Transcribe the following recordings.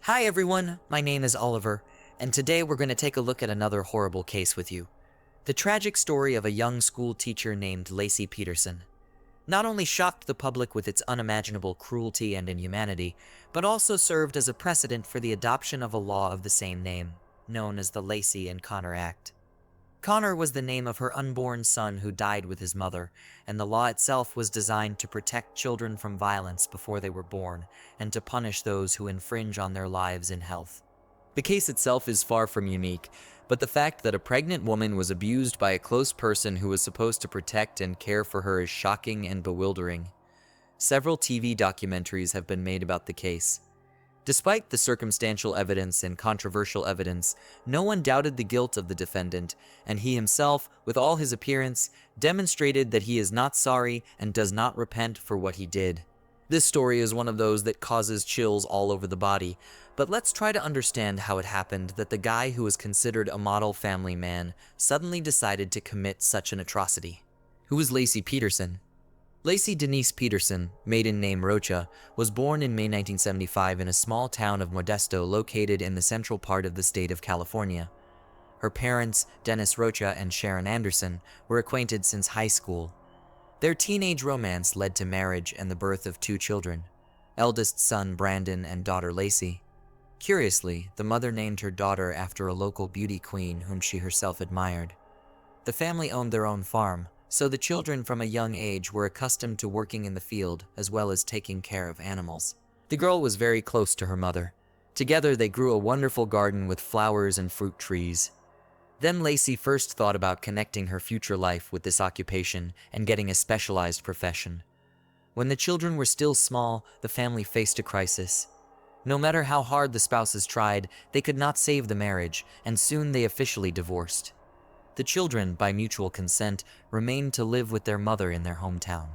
Hi everyone, my name is Oliver, and today we're going to take a look at another horrible case with you. The tragic story of a young school teacher named Laci Peterson. Not only shocked the public with its unimaginable cruelty and inhumanity, but also served as a precedent for the adoption of a law of the same name, known as the Laci and Connor Act. Connor was the name of her unborn son who died with his mother, and the law itself was designed to protect children from violence before they were born, and to punish those who infringe on their lives and health. The case itself is far from unique, but the fact that a pregnant woman was abused by a close person who was supposed to protect and care for her is shocking and bewildering. Several TV documentaries have been made about the case. Despite the circumstantial evidence and controversial evidence, no one doubted the guilt of the defendant, and he himself, with all his appearance, demonstrated that he is not sorry and does not repent for what he did. This story is one of those that causes chills all over the body, but let's try to understand how it happened that the guy who was considered a model family man suddenly decided to commit such an atrocity. Who was Laci Peterson? Laci Denise Peterson, maiden name Rocha, was born in May 1975 in a small town of Modesto located in the central part of the state of California. Her parents, Dennis Rocha and Sharon Anderson, were acquainted since high school. Their teenage romance led to marriage and the birth of two children, eldest son Brandon and daughter Laci. Curiously, the mother named her daughter after a local beauty queen whom she herself admired. The family owned their own farm, so the children from a young age were accustomed to working in the field as well as taking care of animals. The girl was very close to her mother. Together they grew a wonderful garden with flowers and fruit trees. Then Laci first thought about connecting her future life with this occupation and getting a specialized profession. When the children were still small, the family faced a crisis. No matter how hard the spouses tried, they could not save the marriage, and soon they officially divorced. The children, by mutual consent, remained to live with their mother in their hometown.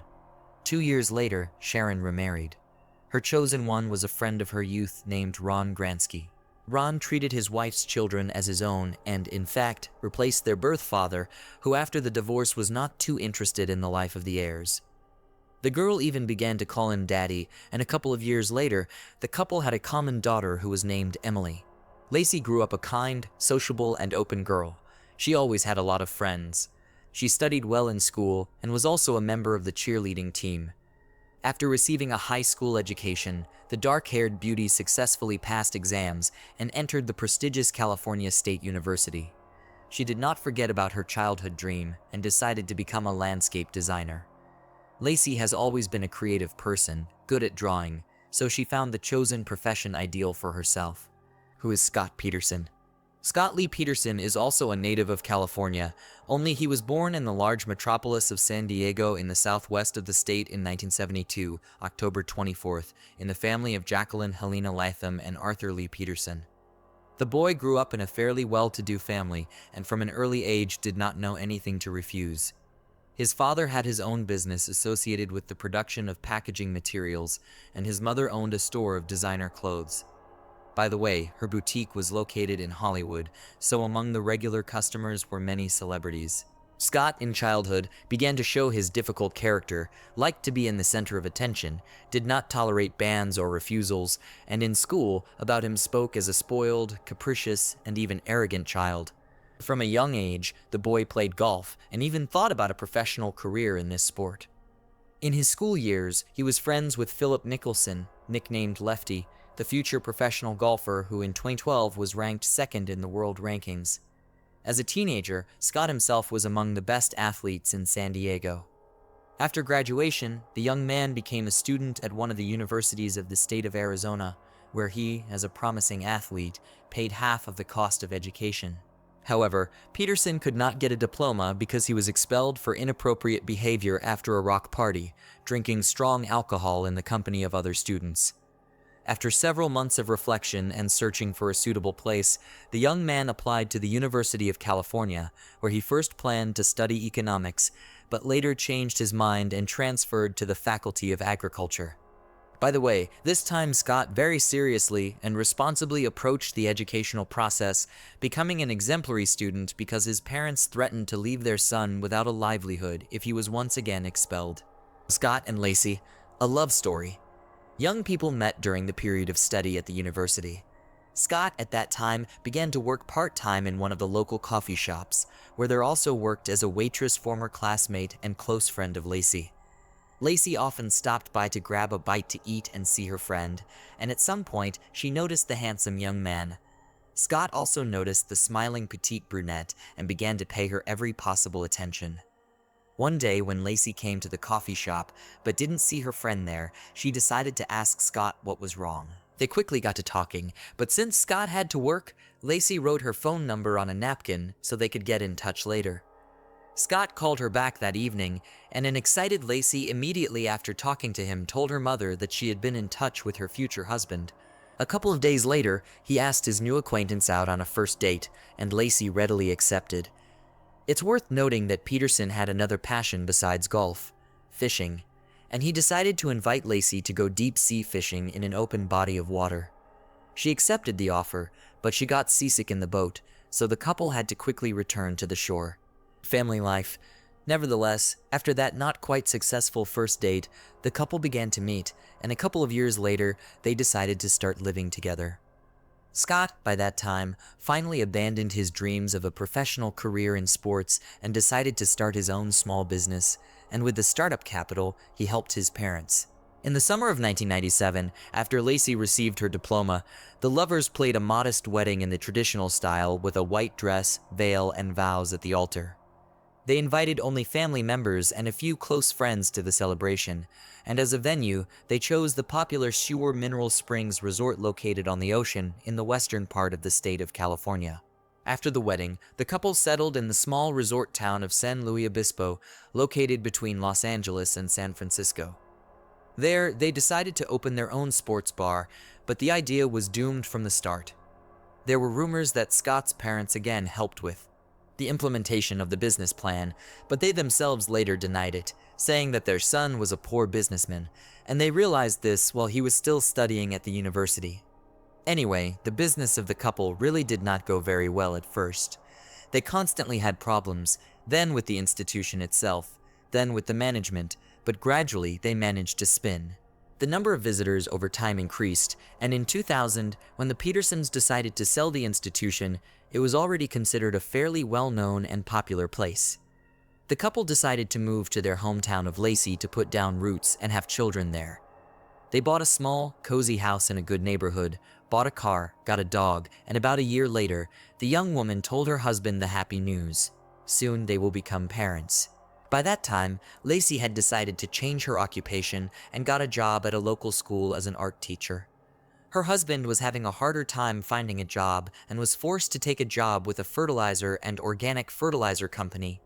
2 years later, Sharon remarried. Her chosen one was a friend of her youth named Ron Gransky. Ron treated his wife's children as his own and, in fact, replaced their birth father, who after the divorce was not too interested in the life of the heirs. The girl even began to call him daddy, and a couple of years later, the couple had a common daughter who was named Emily. Laci grew up a kind, sociable, and open girl. She always had a lot of friends. She studied well in school and was also a member of the cheerleading team. After receiving a high school education, the dark-haired beauty successfully passed exams and entered the prestigious California State University. She did not forget about her childhood dream and decided to become a landscape designer. Laci has always been a creative person, good at drawing, so she found the chosen profession ideal for herself. Who is Scott Peterson? Scott Lee Peterson is also a native of California, only he was born in the large metropolis of San Diego in the southwest of the state in 1972, October 24th, in the family of Jacqueline Helena Latham and Arthur Lee Peterson. The boy grew up in a fairly well-to-do family and from an early age did not know anything to refuse. His father had his own business associated with the production of packaging materials, and his mother owned a store of designer clothes. By the way, her boutique was located in Hollywood, so among the regular customers were many celebrities. Scott, in childhood, began to show his difficult character, liked to be in the center of attention, did not tolerate bans or refusals, and in school, about him spoke as a spoiled, capricious, and even arrogant child. From a young age, the boy played golf and even thought about a professional career in this sport. In his school years, he was friends with Philip Mickelson, nicknamed Lefty, the future professional golfer who in 2012 was ranked second in the world rankings. As a teenager, Scott himself was among the best athletes in San Diego. After graduation, the young man became a student at one of the universities of the state of Arizona, where he, as a promising athlete, paid half of the cost of education. However, Peterson could not get a diploma because he was expelled for inappropriate behavior after a rock party, drinking strong alcohol in the company of other students. After several months of reflection and searching for a suitable place, the young man applied to the University of California, where he first planned to study economics, but later changed his mind and transferred to the Faculty of Agriculture. By the way, this time Scott very seriously and responsibly approached the educational process, becoming an exemplary student because his parents threatened to leave their son without a livelihood if he was once again expelled. Scott and Laci, a love story. Young people met during the period of study at the university. Scott, at that time, began to work part-time in one of the local coffee shops, where there also worked as a waitress, former classmate and close friend of Lacey. Lacey often stopped by to grab a bite to eat and see her friend, and at some point, she noticed the handsome young man. Scott also noticed the smiling petite brunette and began to pay her every possible attention. One day, when Lacey came to the coffee shop but didn't see her friend there, she decided to ask Scott what was wrong. They quickly got to talking, but since Scott had to work, Lacey wrote her phone number on a napkin so they could get in touch later. Scott called her back that evening, and an excited Lacey immediately after talking to him told her mother that she had been in touch with her future husband. A couple of days later, he asked his new acquaintance out on a first date, and Lacey readily accepted. It's worth noting that Peterson had another passion besides golf: fishing, and he decided to invite Lacey to go deep-sea fishing in an open body of water. She accepted the offer, but she got seasick in the boat, so the couple had to quickly return to the shore. Family life. Nevertheless, after that not quite successful first date, the couple began to meet, and a couple of years later, they decided to start living together. Scott, by that time, finally abandoned his dreams of a professional career in sports and decided to start his own small business, and with the startup capital, he helped his parents. In the summer of 1997, after Lacey received her diploma, the lovers played a modest wedding in the traditional style with a white dress, veil, and vows at the altar. They invited only family members and a few close friends to the celebration, and as a venue, they chose the popular Shure Mineral Springs resort located on the ocean in the western part of the state of California. After the wedding, the couple settled in the small resort town of San Luis Obispo, located between Los Angeles and San Francisco. There, they decided to open their own sports bar, but the idea was doomed from the start. There were rumors that Scott's parents again helped with the implementation of the business plan, but they themselves later denied it, saying that their son was a poor businessman, and they realized this while he was still studying at the university. Anyway, the business of the couple really did not go very well at first. They constantly had problems, then with the institution itself, then with the management, but gradually they managed to spin. The number of visitors over time increased, and in 2000, when the Petersons decided to sell the institution, it was already considered a fairly well-known and popular place. The couple decided to move to their hometown of Lacey to put down roots and have children there. They bought a small, cozy house in a good neighborhood, bought a car, got a dog, and about a year later, the young woman told her husband the happy news. Soon they will become parents. By that time, Lacey had decided to change her occupation and got a job at a local school as an art teacher. Her husband was having a harder time finding a job and was forced to take a job with a fertilizer and organic fertilizer company.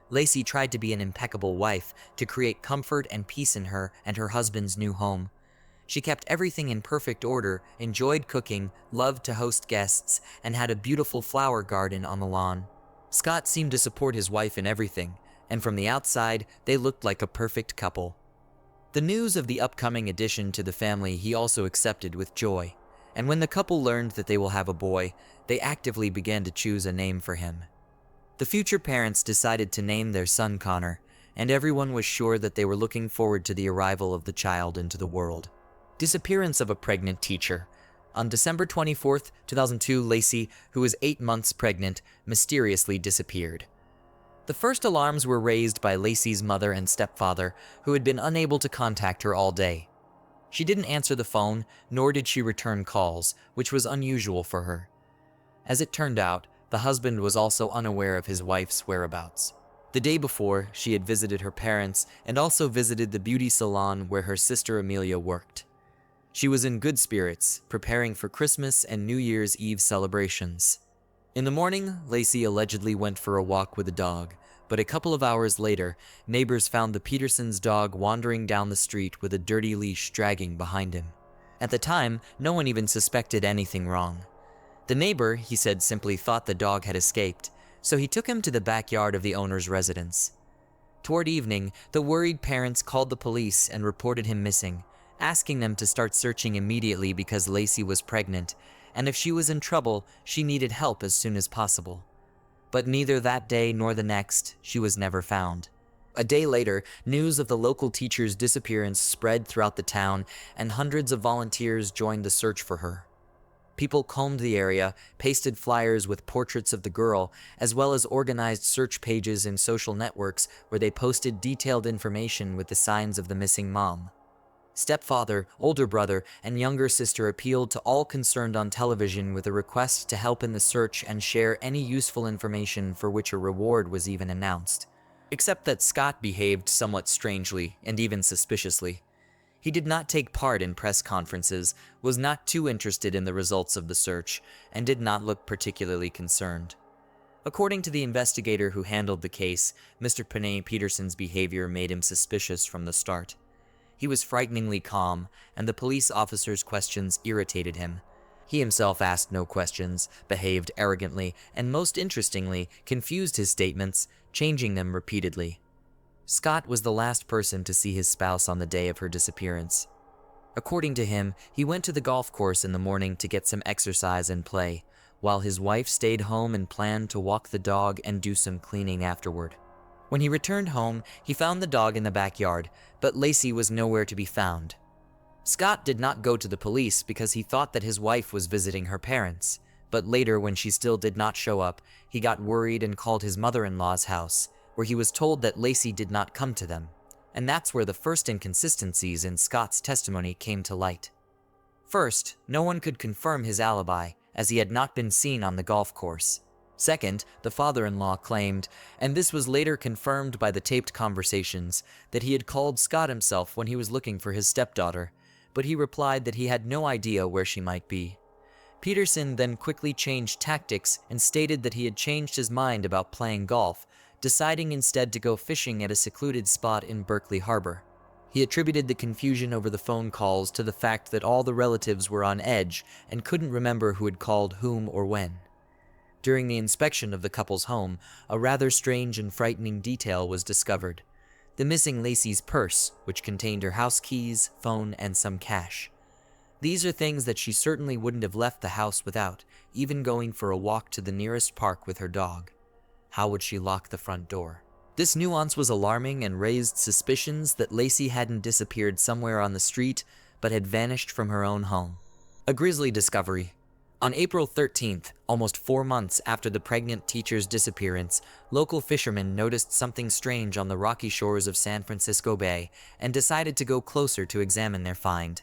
Lacey tried to be an impeccable wife, to create comfort and peace in her and her husband's new home. She kept everything in perfect order, enjoyed cooking, loved to host guests, and had a beautiful flower garden on the lawn. Scott seemed to support his wife in everything, and from the outside, they looked like a perfect couple. The news of the upcoming addition to the family he also accepted with joy, and when the couple learned that they will have a boy, they actively began to choose a name for him. The future parents decided to name their son Connor, and everyone was sure that they were looking forward to the arrival of the child into the world. Disappearance of a pregnant teacher. On December 24th, 2002, Lacey, who was 8 months pregnant, mysteriously disappeared. The first alarms were raised by Lacey's mother and stepfather, who had been unable to contact her all day. She didn't answer the phone, nor did she return calls, which was unusual for her. As it turned out, the husband was also unaware of his wife's whereabouts. The day before, she had visited her parents and also visited the beauty salon where her sister Amelia worked. She was in good spirits, preparing for Christmas and New Year's Eve celebrations. In the morning, Lacey allegedly went for a walk with a dog, but a couple of hours later, neighbors found the Petersons' dog wandering down the street with a dirty leash dragging behind him. At the time, no one even suspected anything wrong. The neighbor, he said, simply thought the dog had escaped, so he took him to the backyard of the owner's residence. Toward evening, the worried parents called the police and reported him missing, asking them to start searching immediately because Lacey was pregnant, and if she was in trouble, she needed help as soon as possible. But neither that day nor the next, she was never found. A day later, news of the local teacher's disappearance spread throughout the town, and hundreds of volunteers joined the search for her. People combed the area, pasted flyers with portraits of the girl, as well as organized search pages in social networks where they posted detailed information with the signs of the missing mom. Stepfather, older brother, and younger sister appealed to all concerned on television with a request to help in the search and share any useful information for which a reward was even announced. Except that Scott behaved somewhat strangely and even suspiciously. He did not take part in press conferences, was not too interested in the results of the search, and did not look particularly concerned. According to the investigator who handled the case, Mr. Panay Peterson's behavior made him suspicious from the start. He was frighteningly calm, and the police officer's questions irritated him. He himself asked no questions, behaved arrogantly, and most interestingly, confused his statements, changing them repeatedly. Scott was the last person to see his spouse on the day of her disappearance. According to him, he went to the golf course in the morning to get some exercise and play, while his wife stayed home and planned to walk the dog and do some cleaning afterward. When he returned home, he found the dog in the backyard, but Lacey was nowhere to be found. Scott did not go to the police because he thought that his wife was visiting her parents, but later when she still did not show up, he got worried and called his mother-in-law's house, where he was told that Lacey did not come to them, and that's where the first inconsistencies in Scott's testimony came to light. First, no one could confirm his alibi, as he had not been seen on the golf course. Second, the father-in-law claimed, and this was later confirmed by the taped conversations, that he had called Scott himself when he was looking for his stepdaughter, but he replied that he had no idea where she might be. Peterson then quickly changed tactics and stated that he had changed his mind about playing golf, deciding instead to go fishing at a secluded spot in Berkeley Harbor. He attributed the confusion over the phone calls to the fact that all the relatives were on edge and couldn't remember who had called whom or when. During the inspection of the couple's home, a rather strange and frightening detail was discovered: the missing Lacey's purse, which contained her house keys, phone, and some cash. These are things that she certainly wouldn't have left the house without, even going for a walk to the nearest park with her dog. How would she lock the front door? This nuance was alarming and raised suspicions that Lacey hadn't disappeared somewhere on the street, but had vanished from her own home. A grisly discovery. On April 13th, almost 4 months after the pregnant teacher's disappearance, local fishermen noticed something strange on the rocky shores of San Francisco Bay and decided to go closer to examine their find.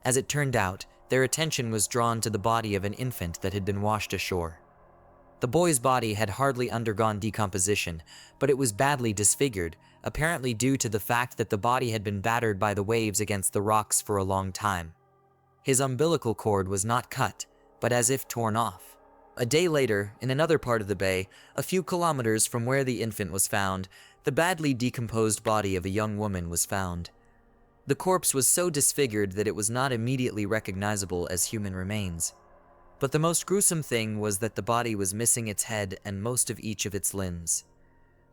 As it turned out, their attention was drawn to the body of an infant that had been washed ashore. The boy's body had hardly undergone decomposition, but it was badly disfigured, apparently due to the fact that the body had been battered by the waves against the rocks for a long time. His umbilical cord was not cut, but as if torn off. A day later, in another part of the bay, a few kilometers from where the infant was found, the badly decomposed body of a young woman was found. The corpse was so disfigured that it was not immediately recognizable as human remains. But the most gruesome thing was that the body was missing its head and most of each of its limbs.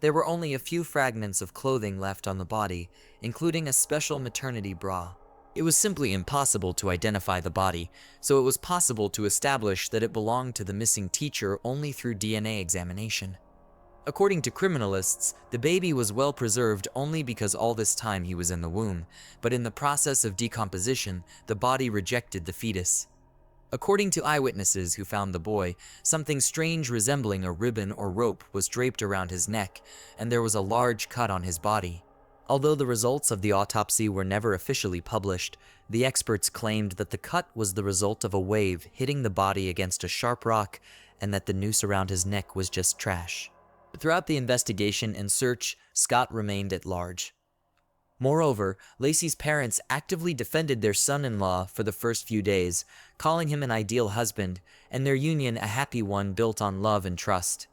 There were only a few fragments of clothing left on the body, including a special maternity bra. It was simply impossible to identify the body, so it was possible to establish that it belonged to the missing teacher only through DNA examination. According to criminalists, the baby was well preserved only because all this time he was in the womb, but in the process of decomposition, the body rejected the fetus. According to eyewitnesses who found the boy, something strange resembling a ribbon or rope was draped around his neck, and there was a large cut on his body. Although the results of the autopsy were never officially published, the experts claimed that the cut was the result of a wave hitting the body against a sharp rock and that the noose around his neck was just trash. Throughout the investigation and search, Scott remained at large. Moreover, Lacey's parents actively defended their son-in-law for the first few days, calling him an ideal husband, and their union a happy one built on love and trust.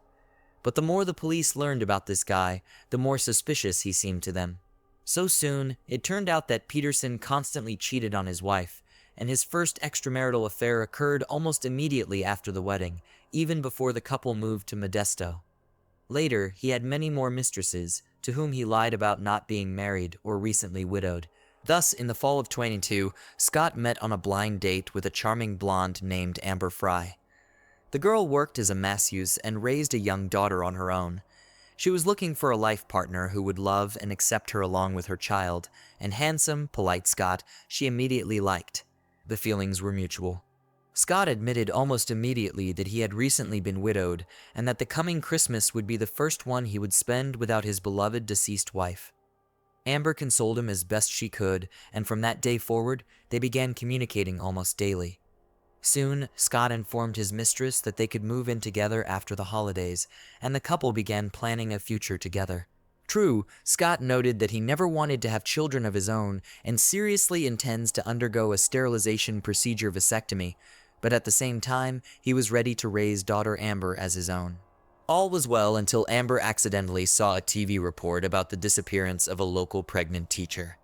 But the more the police learned about this guy, the more suspicious he seemed to them. So soon, it turned out that Peterson constantly cheated on his wife, and his first extramarital affair occurred almost immediately after the wedding, even before the couple moved to Modesto. Later, he had many more mistresses, to whom he lied about not being married or recently widowed. Thus, in the fall of 22, Scott met on a blind date with a charming blonde named Amber Fry. The girl worked as a masseuse and raised a young daughter on her own. She was looking for a life partner who would love and accept her along with her child, and handsome, polite Scott she immediately liked. The feelings were mutual. Scott admitted almost immediately that he had recently been widowed and that the coming Christmas would be the first one he would spend without his beloved deceased wife. Amber consoled him as best she could, and from that day forward, they began communicating almost daily. Soon, Scott informed his mistress that they could move in together after the holidays, and the couple began planning a future together. True, Scott noted that he never wanted to have children of his own and seriously intends to undergo a sterilization procedure vasectomy, but at the same time, he was ready to raise daughter Amber as his own. All was well until Amber accidentally saw a TV report about the disappearance of a local pregnant teacher.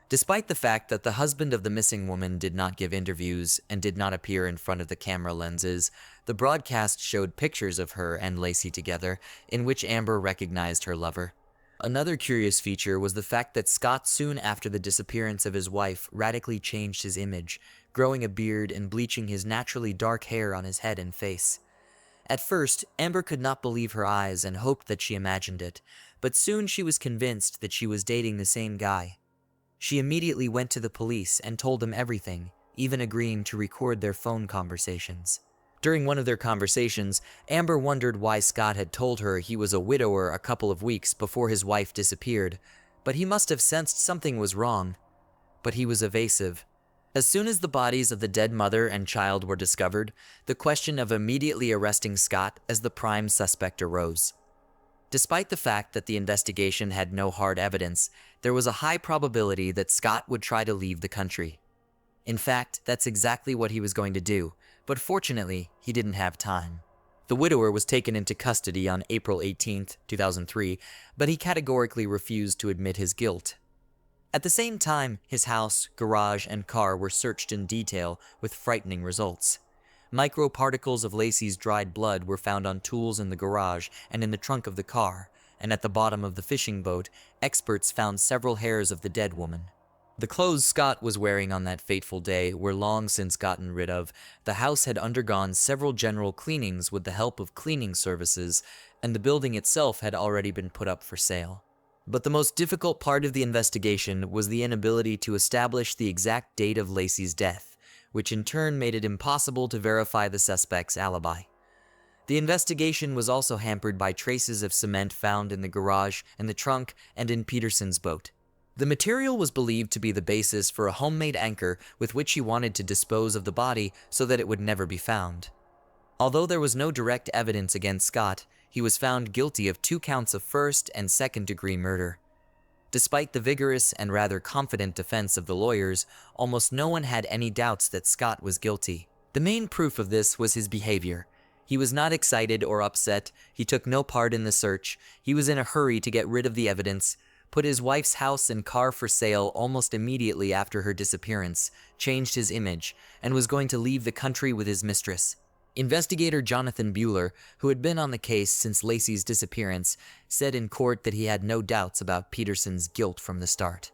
Despite the fact that the husband of the missing woman did not give interviews and did not appear in front of the camera lenses, the broadcast showed pictures of her and Lacey together, in which Amber recognized her lover. Another curious feature was the fact that Scott, soon after the disappearance of his wife, radically changed his image, growing a beard and bleaching his naturally dark hair on his head and face. At first, Amber could not believe her eyes and hoped that she imagined it, but soon she was convinced that she was dating the same guy. She immediately went to the police and told them everything, even agreeing to record their phone conversations. During one of their conversations, Amber wondered why Scott had told her he was a widower a couple of weeks before his wife disappeared, but he must have sensed something was wrong. But he was evasive. As soon as the bodies of the dead mother and child were discovered, the question of immediately arresting Scott as the prime suspect arose. Despite the fact that the investigation had no hard evidence, there was a high probability that Scott would try to leave the country. In fact, that's exactly what he was going to do, but fortunately, he didn't have time. The widower was taken into custody on April 18, 2003, but he categorically refused to admit his guilt. At the same time, his house, garage, and car were searched in detail with frightening results. Microparticles of Lacey's dried blood were found on tools in the garage and in the trunk of the car, and at the bottom of the fishing boat, experts found several hairs of the dead woman. The clothes Scott was wearing on that fateful day were long since gotten rid of. The house had undergone several general cleanings with the help of cleaning services, and the building itself had already been put up for sale. But the most difficult part of the investigation was the inability to establish the exact date of Lacey's death, which in turn made it impossible to verify the suspect's alibi. The investigation was also hampered by traces of cement found in the garage, in the trunk, and in Peterson's boat. The material was believed to be the basis for a homemade anchor with which he wanted to dispose of the body so that it would never be found. Although there was no direct evidence against Scott, he was found guilty of 2 counts of first and second-degree murder. Despite the vigorous and rather confident defense of the lawyers, almost no one had any doubts that Scott was guilty. The main proof of this was his behavior. He was not excited or upset, he took no part in the search, he was in a hurry to get rid of the evidence, put his wife's house and car for sale almost immediately after her disappearance, changed his image, and was going to leave the country with his mistress. Investigator Jonathan Buehler, who had been on the case since Lacey's disappearance, said in court that he had no doubts about Peterson's guilt from the start.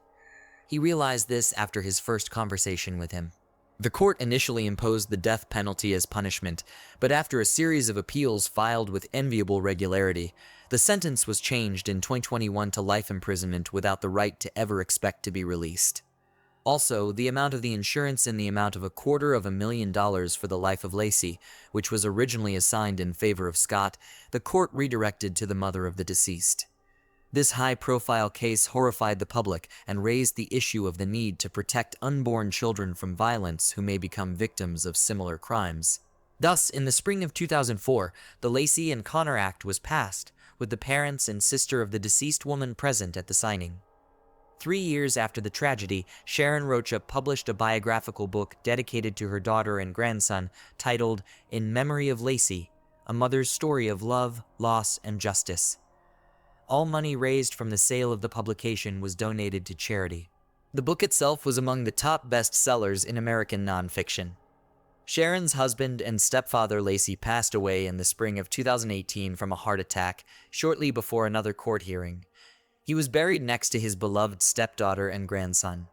He realized this after his first conversation with him. The court initially imposed the death penalty as punishment, but after a series of appeals filed with enviable regularity, the sentence was changed in 2021 to life imprisonment without the right to ever expect to be released. Also, the amount of the insurance in the amount of $250,000 for the life of Lacey, which was originally assigned in favor of Scott, the court redirected to the mother of the deceased. This high-profile case horrified the public and raised the issue of the need to protect unborn children from violence who may become victims of similar crimes. Thus, in the spring of 2004, the Lacey and Connor Act was passed, with the parents and sister of the deceased woman present at the signing. 3 years after the tragedy, Sharon Rocha published a biographical book dedicated to her daughter and grandson, titled In Memory of Lacey, A Mother's Story of Love, Loss, and Justice. All money raised from the sale of the publication was donated to charity. The book itself was among the top bestsellers in American nonfiction. Sharon's husband and stepfather Lacey passed away in the spring of 2018 from a heart attack, shortly before another court hearing. He was buried next to his beloved stepdaughter and grandson.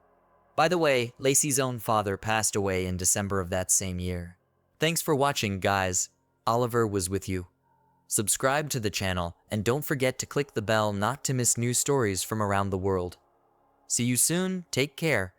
By the way, Lacey's own father passed away in December of that same year. Thanks for watching, guys. Oliver was with you. Subscribe to the channel, and don't forget to click the bell not to miss new stories from around the world. See you soon, take care,